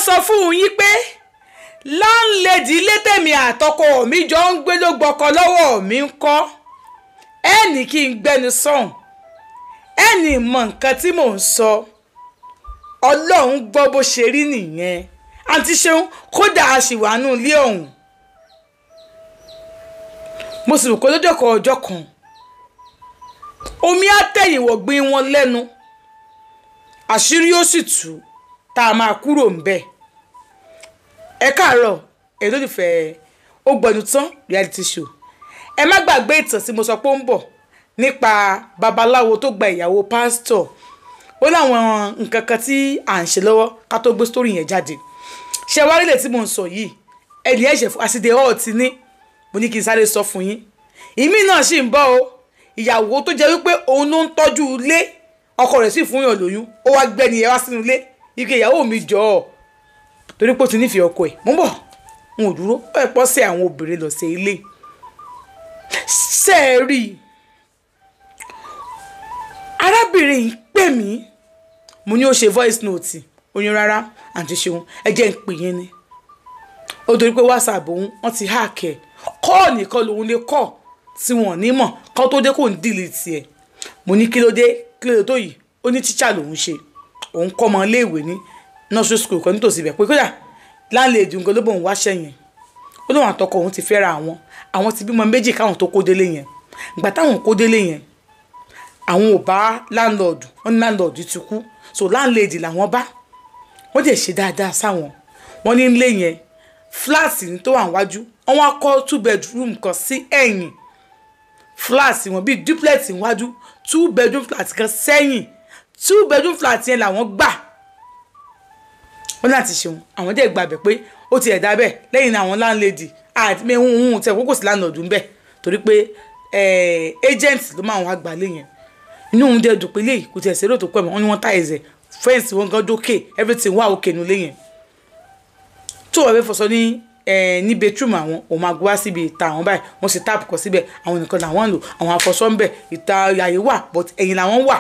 sọ fún yín pé láńlẹ́dì ilé tèmi àtọkọ mi jọ ń gbé ló gbọ́kọ lọ́wọ́ mi ń kọ́ ẹnì kí n gbẹnu sọ̀hún ẹnì mọ nǹkan tí mò ń sọ ọlọ́run gbọ́ bó ṣe rí nìyẹn àǹtí Ṣeun kódà a sì wà nù ilé ọ̀hún mo sì rò pé lọ́jọ́ ọjọ́ kan omi àtẹ̀yìnwọ̀ gbin wọn lẹ́nu àṣírí ó sì tú tá a máa kúrò ń bẹ̀. Ẹ káàárọ̀ èyí olólùfẹ́ Ó Gbẹnu Tán reality show. Ẹ má gbàgbé ìtàn tí mo sọ pé ó ń bọ̀ nípa babaláwo tó gba ìyàwó pásítọ̀. Ó láwọn nǹkan kan tí à ń ṣe lọ́wọ́ ká tó gbé sítórì yẹn jáde. Ṣé wá rí lè tí mo ń sọ yìí ẹni ẹ̀ṣẹ̀ àṣìdè ọ̀ọ́tì ní mo ní kí n sáré sọ fún yín. Ìmí náà sì ń bọ̀ o ìyàwó tó jẹ́ wípé òun ló ń tọ́jú ilé ọkọ rẹ̀ sì fún yàn lóyún ó wá gbẹ́ni ẹ wá sínú ilé ike ìyàwó mi jọ ọ́ torí pé ó ti nífẹ̀ẹ́ ọkọ ẹ̀ mú bọ̀ n ò dúró ó ẹ̀ pọ́ sí àwọn obìnrin lọ sí ilé sẹ́ẹ̀rì arábìnrin yìí pè mí mo ní ó ṣe voice note oyin rárá àǹtí Ṣeun ẹ jẹ́ ń pè yín ni ó torí pé WhatsApp òun wọ́n ti háàkì ẹ̀ kọ́ọ̀ nìkan lòun lè kọ́ tí wọ́n ní mọ̀ kọ́ tó dé kò ń delete ẹ̀ mo ní kí ló dé tó yìí ó ní tíṣà lòun ṣe òun kọ́ ọmọ iléèwé ní nursery school kan nítòsí ibẹ̀ pé kódà láńlẹ́ẹ̀dì nǹkan ló bọ̀ ń wáṣẹ́ yẹn ó lóun àtọkọ òun ti fẹ́ra àwọn ti bímọ méjì káwọn tó kó délé yẹn ìgbà táwọn kó délé yẹn àwọn ò bá láńlọ́ọ̀dù wọn ní láńlọ́ọ̀dù ti kú so láńlẹ́ẹ̀dì làwọn bá wọ́n dẹ̀ ṣe dáadáa sáwọn wọ́n ní ilé yẹn fúláàtì tó wà níwájú wọ́n wá kọ́ 2 bedroom kan sí ẹ̀yìn fúláàtì wọn bíi duplex níwájú 2 bedroom flat kan sẹ́yìn 2 bedroom flat yẹn làwọn gbà wọ́n láti Ṣeun àwọn dẹ̀ gbàgbẹ́ pé ó ti ẹ̀dá bẹ́ẹ̀ lẹ́yìn náà àwọn láńlẹ́dì àti mẹ́hún tẹ̀ kókò sí láńlọ́ọ̀dù ń bẹ̀ torí pé agent ló máa wá gbà lé yẹn inú òun dẹ̀ dùn pé léyìí kò tiẹ̀ ṣeré tó pẹ́ mọ́ wọ́n ní wọ́n tá ẹ̀zẹ̀ fẹ́ǹsì wọn gan dókè everything wà òkè nílé yẹn tó wà bẹ́ẹ̀ fọṣọ ní bedroom àwọn òun máa gbé wá síbi ìta àwọn báyìí wọ́n ṣe táàpù kọ síbẹ̀ àwọn nìkan làwọn ń lò àwọn afọṣọ ń bẹ̀ ìta àyè wà but ẹ̀yìn làwọn wà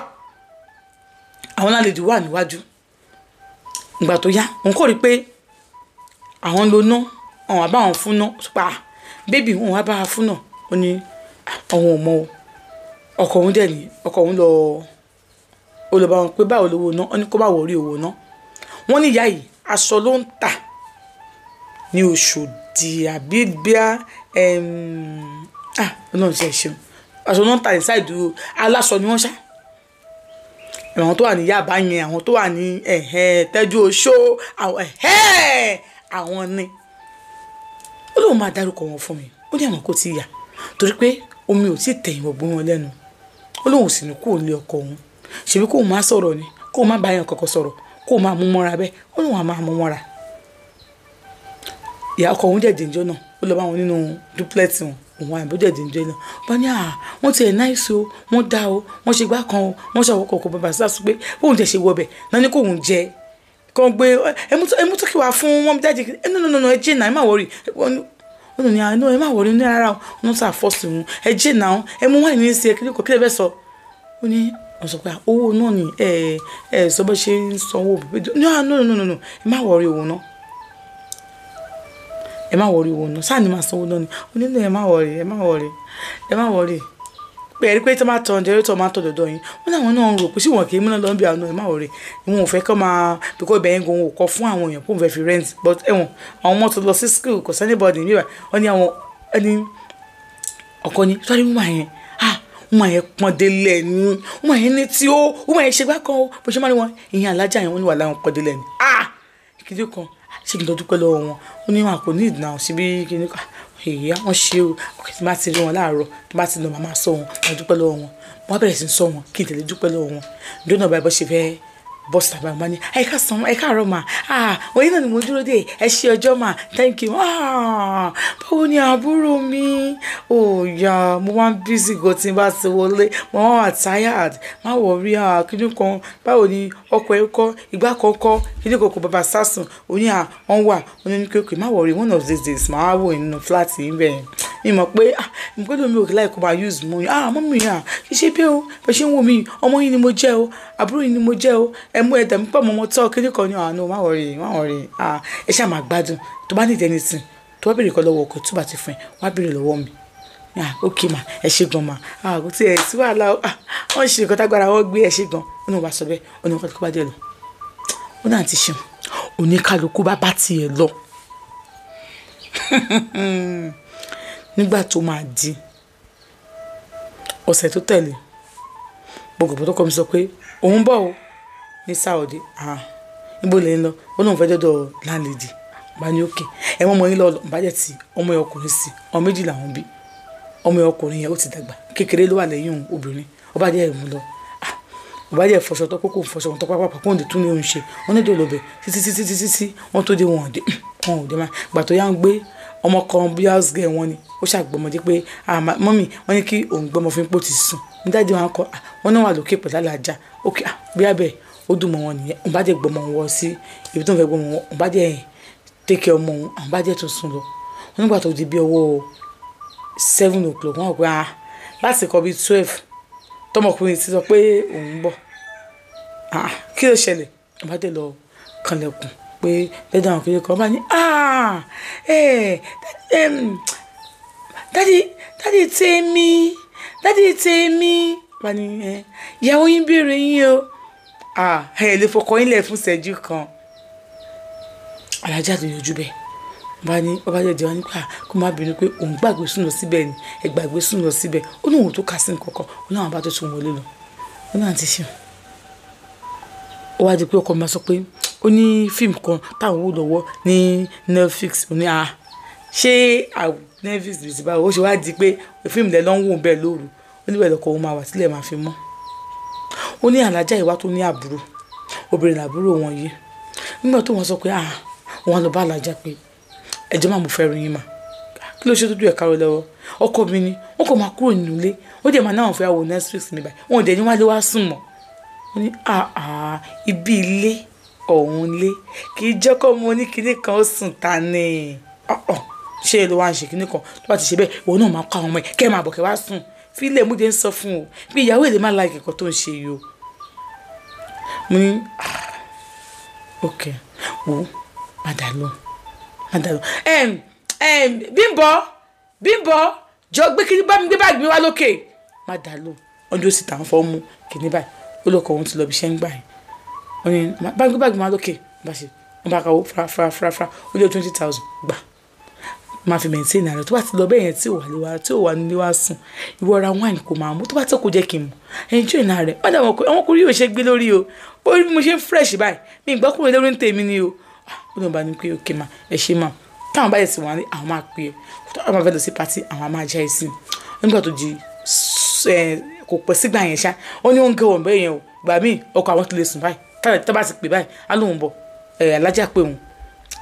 àwọn láńlẹ́dì wà níwájú ìgbà tó yá òun kò rí pé àwọn ló ná àwọn àbá àwọn fún ná pa bébì òun wá bá a fún náà ó ní àwọn ò mọ ọkọ òun dẹ̀ ní ọkọ òun lọ ó lọ bá wọn pé báwo lówó ná ó ní kó bá wọ orí owó ná wọ́n ní ìyá yìí aṣọ ló ń tà ní Òṣòdì àbí bíá ọlọ́run ṣe ṣeun aṣọ ló ń tà ní sáìdù aláṣọ ni wọ́n ṣá àwọn tó wà ní Yaba yẹn àwọn tó wà ní Tẹ́jú Oṣó àwọn ni ó lóun máa dárúkọ wọn fún mi ó ní àwọn kò tí ì yà torí pé omi ò tí ì tẹ̀yìn ọ̀gbọ́n wọn lẹ́nu ó lóun sì ní kó lé ọkọ òun ṣèbí kó máa sọ̀rọ̀ ni kó má bá yàn kọ̀kọ̀ sọ̀rọ̀ kó máa mú mọ́ra bẹ́ẹ̀ ó lóun á máa mú mọ́ra ìyá ọkọ òun jẹ̀dẹ̀ ìjọ náà ó lọ bá wọn nínú duplex wọn òun àìbó jẹ̀dẹ̀ ìjọ náà bá ní wọ́n ti ẹ̀ náìsí o wọ́n dá o wọ́n ṣe gbá kan o wọ́n ṣàwọ́ kọ̀ọ̀kan bàbá sísá pé bóun jẹ́ ṣe wọbẹ̀ náà ní kó òun jẹ kàn gbé ẹmú tó kí wàá fún wọn jáde no ẹ jẹ́ náà ẹ má wọrí ó ní àná ẹ má wọrí ní rárá wọn sà fọ́ọ̀sì wọn ẹ jẹ́ náà ẹ mú wáìnì sí ẹ kí ló fẹ́ sọ ó ní wọ́n sọ pé owó náà ni ẹ sọ bó ṣe ń sanwó no ẹ má wọrí owó náà ẹ má wọrí owó náà sáà ni máa sanwó náà ni ó nílò ẹ má wọrí pé ẹ̀rí pé tí wọ́n máa tọ̀ ǹjẹ́ tó máa tọ̀ dọ̀dọ̀ yín wọ́n láwọn náà ń rò pé sí wọn kì í múná lọ́nbí àwọn ẹ má wọrí ìwọ̀n ò fẹ́ kọ́ máa bíkọ́ ibẹ̀ yẹn gan ò kọ́ fún àwọn èèyàn kó n fẹ́ fi rent but ẹ̀wọ̀n àwọn ọmọ tó lọ sí school kò sẹ́ni bọ́ọ̀dì níbà wọ́n ní àwọn ẹni ọkọ ni sọ́rí wọ́n yẹn pọ́n délẹ̀ ni wọ́n yẹn ní tí ó wọ́n yẹn ṣe gbá kan ó bó ṣe má ní wọn ìyẹn alájà yẹn wọ́n ní wà láwọn pọ́n délẹ̀ ni kìdí kan ṣé kí n lọ dúpẹ́ lọ́wọ́ wọn ó ní wọn kò ní ìdùnnà síbí kìíní kan èyí wọ́n ṣe o tí bá ti rí wọn láàárọ̀ tí bá ti lọ màmá sọ wọn wọ́n dúpẹ́ lọ́wọ́ wọn wọ́n bẹ̀rẹ̀ sí sọ wọn kí n tẹ̀lé dúpẹ́ lọ́wọ́ wọn dóná báyìí bọ́ ṣe fẹ́ bọ́sì tàbí àwọn bá ní ẹ káàárọ̀ mà òye náà ni mo dúró dé ẹ ṣe ọjọ́ mà thank you báwo ni àbúrò mi òòyà mo wá ń bísí gan tí n bá ti wọlé mo wá wà tired má wọrí kíní kan báwo ni ọkọ ẹ kọ ìgbà kan kọ kíní kan kò bàbá sásùn òní wọ́n wà wọ́n ní kékeré má wọrí one of these days màá wò nínú fúláàtì yín bẹ́ẹ̀ mi mọ̀ pé mo gbọ́dọ̀ mi ò láì kó máa use mo mọ́mì yà kì í ṣe bí o bẹ́ẹ̀ ṣe ń wò mí ọmọ yìí ni mo jẹ́ o àbúrò yìí ni mo jẹ́ o ẹ mú ẹ̀dá mi pọ̀ mọ́ ọmọ tọ́ kíní kan ní àánú má wọ̀rì ẹ ṣáà máa gbádùn tó bá ní ìdẹ́ni sìn tó bá béèrè kọ́ lọ́wọ́ ọkọ̀ tó bá ti fún ẹ wá béèrè lọ́wọ́ mi ok ma ẹ ṣe gan ma kò tí ẹ sí wàhálà wọn ṣe nǹkan tágbára wọn gbé ẹ ṣe gan ó ní wọn bá sọ bẹ́ẹ̀ ó ní wọn kọ́ bá dé lọ ó náà ti ṣeun oníkálukú bá tiẹ̀ lọ nígbà tó máa di ọ̀sẹ̀ tó tẹ̀lé gbogbo tó kọ́ mi sọ pé òun bọ̀ o ní Saudi níbo lè ń lọ ó lóun fẹ́ dọ́dọ̀ láńlẹ́dì bá ní òkè ẹ mọ́ ọmọ yín lọ́ọ́ bá jẹ́ ti ọmọ ẹ ọkùnrin sí ọmọ méjì làwọn bí ọmọ ẹ ọkùnrin yẹn ó ti dàgbà kékeré ló wà lẹ́yìn obìnrin ó bá jẹ́ ìmú lọ ó bá jẹ́ fọṣọ tó kókó fọṣọ wọn tó pápá kó ń de tún ní òun ṣe wọn ní ìdòlò bẹ̀ títí wọn tó dé wọn ò dé má gbà tó yá ń gbé ọmọ kan bí house girl wọn ni ó ṣàgbọmọdé pé mọ́mì wọ́n ní kí òun gbọ́mọ fún pò ti sùn ní dájú wọn kọ wọn náà wà lókè pẹ̀lú alájà ókè bí abẹ́ ó dùn mọ́ wọn nìyẹn òun bá jẹ́ gbọ́mọ wọn sí ibi tó ń fẹ́ gbọ́mọ wọn òun bá jẹ́ take ọmọ òun àwọn bá jẹ́ tó sùn lọ wọn nígbà tó di bí ọwọ́ 7 o'clock wọn pé láti kọ bí 12 tọmọkùnrin ti sọ pé òun bọ̀ kí ló ṣẹlẹ̀ òun bá dé lọ kanlẹ̀kùn pé lẹ́dọ̀ àwọn kiri kan bá ní dádì tèmi bá ní ìyàwó yín béèrè yín o ẹ lè fọkọ yín lẹ̀ fún ìṣẹ́jú kan alájà tó yọjú bẹ́ẹ̀ bá ní ọba jẹjẹ wọn nípa kó má bínú pé òun gbàgbé sùn lọ síbẹ̀ ni ẹ gbàgbé sùn lọ síbẹ̀ ó ní òun tó kà sí nǹkankan ó ní àwọn bá tó tún wọlé lọ ó náà ti ṣe ó wá di pé ọkọ máa sọ pé ó ní fíìmù kan táwọn wò lọ́wọ́ ní Netflix ó ní ṣé Netflix bìí ti báwo ó ṣe wá di pé fíìmù lẹ́ lọ́n wò bẹ́ẹ̀ lóru ó ní bẹ́ẹ̀ lọ́kọ̀ òun máa wà sílẹ̀ máa fi mọ́ ó ní alájà ìwá tó ní àbúrò obìnrin làbúrò wọn yìí nígbà tó wọn sọ pé wọn lọ bá alájà pé ẹjọ́ máa mú fẹ́ rí yín mà kí ló ṣe tó dùn ẹ̀ka rẹ lọ́wọ́ ọkọ mi ni wọn kò máa kúrò nínú ilé ó dẹ̀ máa náà fẹ́ wo Netflix mi báyìí wọn ò dẹ̀ ní wálé wá sùn mọ́ ó ní ibi ilé ọ̀hún lé kì í jẹ́ kó mo ní kinní kan ó sùn ta ni ṣé èlò wa ń ṣe kinní kan tó bá ti ṣe bẹ́ẹ̀ òun náà máa kọ́ àwọn ọmọ ẹ̀ kẹ́ ẹ̀ máa bọ̀ kẹ́ wá sùn fílẹ̀ mú dé ń sọ fún o bí ìyàwó èlé má láì kẹ́kọ̀ọ́ tó ń ṣe yìí o mo ní ok wo padà lọ Bímbọ́ jọ gbé kíní bá mi gbé báàgì mi wá lókè má dà lọ ọdún ó sì tà ń fọ́ mú kíní báyìí ó lọ́kọ̀ òun ti lọ bí iṣẹ́ ń gbà yẹn ó ní bá mi gbé báàgì mi wá lókè bá ṣe wọn bá kàwó fúrafúra ó lé 20,000 gbà máa fi maintain ààrẹ tó bá ti lọ bẹ́ẹ̀ yẹn tí ò wà nílé wá sùn ìwọ ra wine kò máa mú tó bá tó kò jẹ́ kí n mú enjoy náà rẹ̀ wọ́n dà àwọn ọkùnrin yóò ṣe gbé lórí o bó rí mo ṣe ń fresh báyìí mi ì gbọ́kùnrin lórí ń tèmi ni o ó lóun bá ní pé òkè mà ẹ ṣe mà táwọn bá yẹ sí wọn ní àwọn máa pè é táwọn máa fẹ́ lọ sí pàtí àwọn máa jẹ́ ẹ̀sìn nígbà tó di kò pẹ́ sígbà yẹn ṣá ó ní ó ń gé wọn bẹ́ẹ̀ yẹn o gbà míì ọkọ̀ àwọn tó lè sùn báyìí tó bá ti pè báyìí á lóun bọ̀ alájà pé òun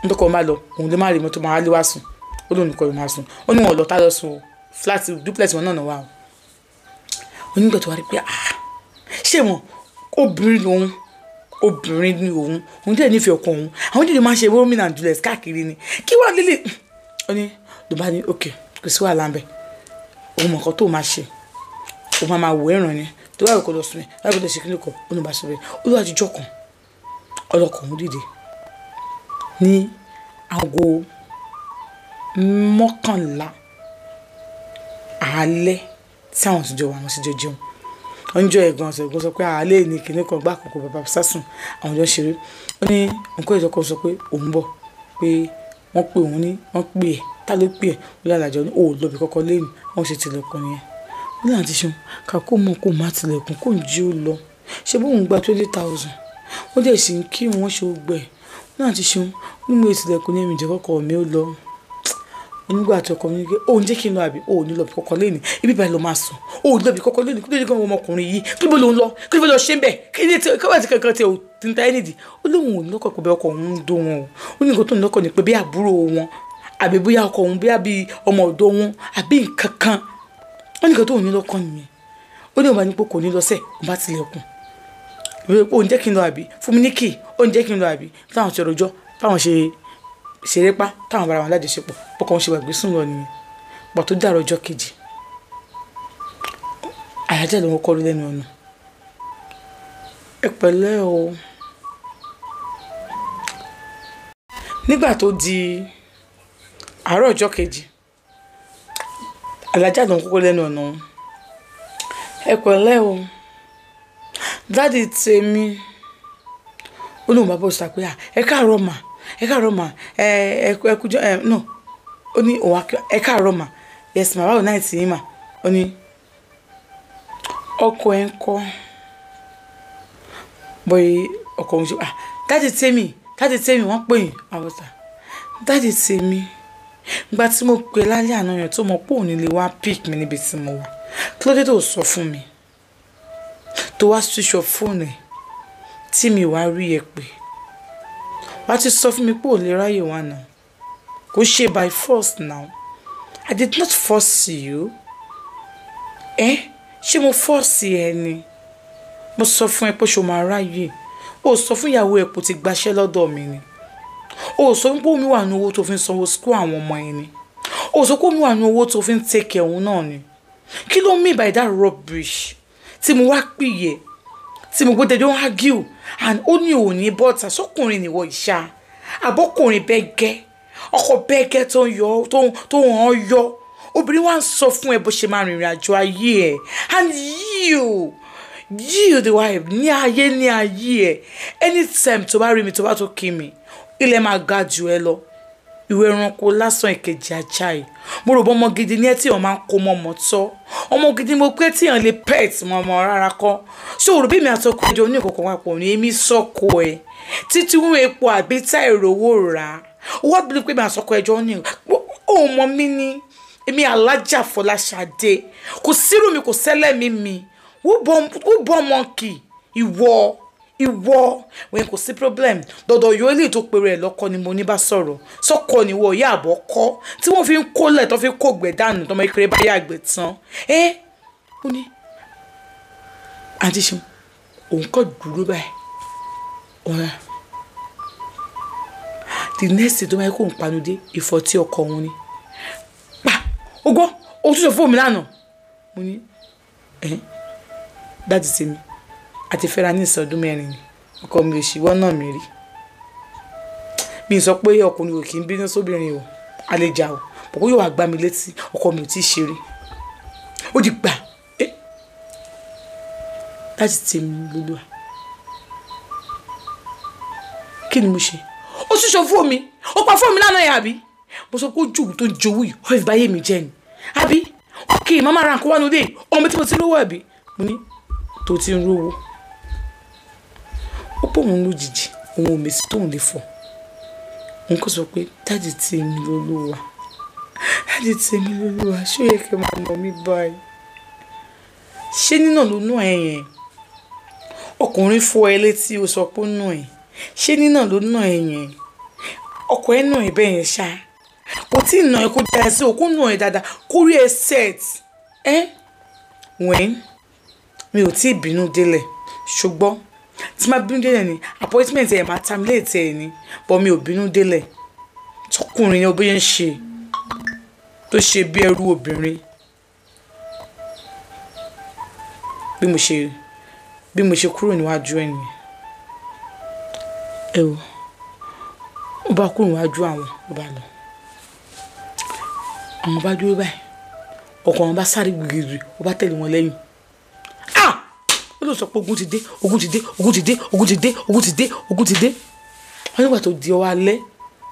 nítorí máa lọ òun lè má rí mọ́tò máa lé wá sùn ó lóun nìkan ló máa sùn ó ní wọn lọ tá lọ sùn o flat duplex wọn náà wà o onígbà tó wá rí pé ṣé wọn obìnrin ni òun dẹ̀ nífẹ̀ẹ́ ọkọ òun àwọn dẹ̀ máa ń ṣe Romeo and Juliet káàkiri ni kí wọ́n lílì ó ní ló bá ní òkè kò sí wàhálà ńbẹ òun mọ̀ nǹkan tó máa ṣe òun máa wò ẹ̀ràn ni tó bá rò kó lọ sùn ẹ̀ láì gbọ́dọ̀ ṣe kí nìkan ó ní bá ṣe bẹ́ẹ̀ ó lọ́wọ́ àtijọ́ kan ọlọ́kọ̀ òun dìde ní aago 11 alẹ́ tí àwọn ti jọ wà wọ́n sì jọ jẹun ọjọ́ ẹ̀gbọ́n ọ̀sẹ̀ sọ pé àálẹ́ ní kinní kan gbá àkókò bàbá sásùn àwọn ọjọ́ ṣeré ó ní nǹkan ìjọkọ̀ sọ pé òun bọ̀ pé wọ́n pè òun ní wọ́n pè ẹ̀ tá ló pè ẹ̀ ó lálàjọ ní òun lọ́bì kọ́kọ́ lẹ́yìn wọ́n ṣe tilẹ̀kùn nìyẹn ó ní àti ṣeun kà kó mọ̀ kó má tilẹ̀kùn kó ń jí ó lọ ṣé bóun gba 20,000 ó dẹ̀ sì ń kí wọ́n ṣe gbẹ̀ ó ní àti ṣeun ní mo tilẹ̀kùn ní ẹ̀mí ìjẹ́kọ̀kọ̀ mi ó lọ onígbà tí ọkọ mi ní pé òun jẹ́ kí n lọ àbí òun ní lọ bí kọ́kọ́ lẹ́nu ibi báyìí lọ máa sùn òun lọ bí kọ́kọ́ lẹ́nu kí ló dé kí wọ́n ọmọkùnrin yìí kí ló lóun lọ kí ló lọ ṣe ń bẹ̀ kí ní kí wọ́n ti kankan tí ò ti ń ta ẹni dì ó lóun ò ní lọ́kọ̀ pé ọkọ òun ń dó wọn o ó ní nǹkan tó ń lọ́kọ̀ ni pé bí àbúrò wọn àbí bóyá ọkọ òun bí ọmọ ọ̀dọ́ wọn àbí nǹkan kan ó ní nǹkan tó ń ní lọ́kọ̀ nìyẹn ó ní òun ní pé kò ní lọ sẹ́ òun bá tilẹ̀kùn òun jẹ́ kí n lọ àbí fún mi ní kì òun jẹ́ kí n lọ àbí táwọn ṣe rojọ́ táwọn ṣe ṣeré pa táwọn bára wọn lájọṣepọ̀ bọ́kọ̀ wọn ṣe wà gbé sùn lọ nìyẹn pọ̀ tó dàrọ̀ ọjọ́ kejì Alájà ló ń kọ́ lẹ́nu ọ̀nà. Ẹ pẹ̀lẹ́ o. Nígbà tó di àárọ̀ ọjọ́ kejì Alájà ló ń kọ́ lẹ́nu ọ̀nà. Ẹ pẹ̀lẹ́ o. Daddy tèmi ó lóun bá bọ́ sọ pé ẹ káàárọ̀ mà ẹ káàárọ̀ mà ẹ kújọ́ no ó ní òun ẹ káàárọ̀ mà yes mà báwo náà ti yín mà ó ní ọkọ ẹ ń kọ́ bọ́yì ọkọ òun ṣe Daddy tèmi wọ́n pè yín àwọ̀tà Daddy tèmi gba tí mo pè lálẹ́ àná yẹn tó mọ̀ pé òun lè wá pick mi níbi tí mo wà kí ló dé tó sọ fún mi tó wá switch off fóònù ẹ̀ tí mi wá rí ẹ pé wá ti sọ fún mi pé ò lè ráyè wá náà kò ṣe by force now I did not force you ṣé mo force ẹ ni mo sọ fún ẹ pé ṣo máa ráyè o sọ fún ìyàwó ẹ pé o ti gbaṣẹ́ lọ́dọ̀ mi ni o sọ pé omi wà ní owó tó fi ń sanwó school àwọn ọmọ ẹ ni o sọ pé omi wà ní owó tó fi ń take care òun náà ni kí ló mean by that rubbish tí mo wá pìyẹ tí mo gbọ́dọ̀ don argue and ó ní òní bọ́tà sọkùnrin nìwọ ìṣá àbọ́kùnrin bẹ́gẹ́ ọkọ bẹ́gẹ́ tó hàn yọ obìnrin wa ń sọ fún ẹ bó ṣe máa rìnrìn àjò ayé ẹ and you the wife ní ayé ẹ anytime tó bá rí mi tó bá tó kí mi ilẹ̀ máa ga jù ẹ lọ ìwé ẹranko lásán ìkejì ajá yìí mo rò bọ́ ọmọ gidi ní ẹ tí wọ́n máa ń kó mọ́ ọmọ tọ́ ọmọ gidi mo pé tí èèyàn lè pet mọ́ ọmọ rárá kọ́ ṣé òrò bí mi àtọkọ ẹjọ́ ní ìkọ̀kọ̀ wà pọ̀ ní èmi sọ́kọ ẹ̀ títí wọ́n epo àbí tá ìrówó rà wọ́n bí pé mi àtọkọ ẹjọ́ ní òun mọ mí ní èmi Alájà Fọláṣadé kò sírù mi kò sẹ́lẹ̀ mi who born monkey ìwọ wọn kò sí problem dọ̀dọ̀ yóò lè tó pèrè ẹ̀ lọ́kọ ni mo ní bá sọ̀rọ̀ sọ́kọ ni wọ́n ìyá àbọ̀ kọ́ tí wọ́n fi ń kólẹ̀ tó fi kó gbẹ̀ dànù tọmọ ìkéré bá yà gbẹ̀ tán ó ní àdìsí òun kọ́ dúró báyìí ọ̀rẹ́ the next day tó máa kó ń panu dé ìfọ̀tí ọkọ òun ni ó gbọ́ ó tún sọ fún mi lánàá mo ní Daddy tèmi àti fẹ́ra ní ìsọdún mẹ́rin ni ọkọ mi ò ṣíwọ́ náà mi rí mi sọ pé ọkùnrin ò kì í bínú sóbìnrin o àlejà o bọ̀kú yóò wá gbá mi létí ọkọ mi ò tí ì ṣeré ó di gbà Daddy tèmi lóluwà kí ni mo ṣe ó tún sọ fún mi ó pa fún mi lánàá yẹn àbí mo sọ pé ó jù tó ń jowú yìí ó fi báyé mi jẹ́ ni àbí ókè màmá ra nǹkan wá lóde ọmọ tí mo ti lówó àbí mo ní tó ti ń rówó ó pọ̀ òun lójijì òun ò mèsì tóun lè fọ̀ òun kò sọ pé Daddy tèmi lólúwa ṣó yẹ kí n máa mọ̀ mí báyìí ṣé nínà ló nù ẹ yẹn ọkùnrin fọ́ ẹ létí ó sọ pé ó nù ẹ ṣé nínà ló nù ẹ yẹn ọkọ ẹ nù ẹ bẹ́ẹ̀ yẹn ṣá kò tí ì nà ẹ kó dáa sí òkú nù ẹ dáadáa kó rí ẹ set wẹ́n mi ò tí ì bínú délẹ̀ ṣùgbọ́n tí máa bínú délẹ̀ ni appointment ẹ̀ máa terminate ẹ̀ ni but mi ò bínú délẹ̀ tọkùnrin ni obìnrin ṣe tó ṣe bí ẹrú obìnrin bí mo ṣe kúrò níwájú ẹ̀ nìyẹn ó bá kúrò níwájú àwọn ó bá lọ àwọn bá dúró báyìí ọkọ wọn bá sáré gbìgìrì ó bá tẹ̀lé wọn lẹ́yìn ó lọ sọ pé ogun ti dé wọ́n nígbà tó di ọwọ́ alẹ́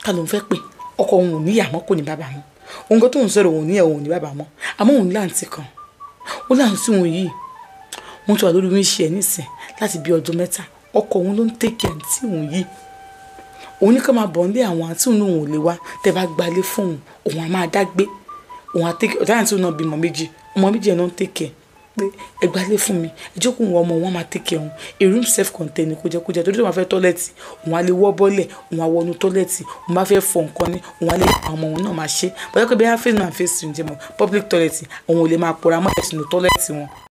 ká ló ń fẹ́ pé ọkọ òun ò ní ìyá mọ́ kò ní bàbá mọ́ òun kan tó ń sọ̀rọ̀ òun ní ìyá òun ní bàbá mọ́ àmọ́ òun láǹtì kan ó láǹtì òun yìí wọ́n ti wà lórí wíṣẹ́ nísìn láti bí ọdún 3 ọkọ òun ló ń tẹ̀kẹ̀ àǹtí òun yìí òun ní ká máa bọ̀ nílé àwọn àǹtí òun ò lè wá tẹ́ bá gbalé fún òun á máa dágbé òun á tẹ̀kẹ̀ ọ̀tá àǹtí òun náà bímọ méjì ọmọ méjì ẹ̀ náà ń tẹ̀kẹ̀ pé ẹ gbalé fún mi ẹ jókòó wọn ọmọ wọn máa tẹ̀kẹ̀ òun a room self contained kó jẹ́ torí tó máa fẹ́ tọ́lẹ̀tì òun á lè wọ́ bọ́lẹ̀ òun á wọnú tọ́lẹ̀tì òun bá fẹ́ fọ nǹkan ní òun á lè àwọn ọmọ òun náà máa ṣe bọ́dọ̀ pé bí wọ́n face man face ń jẹ́ mọ́ public toilet òun ò lè máa pòórá mọ́ ẹ̀sìn tọ́lẹ̀tì wọn.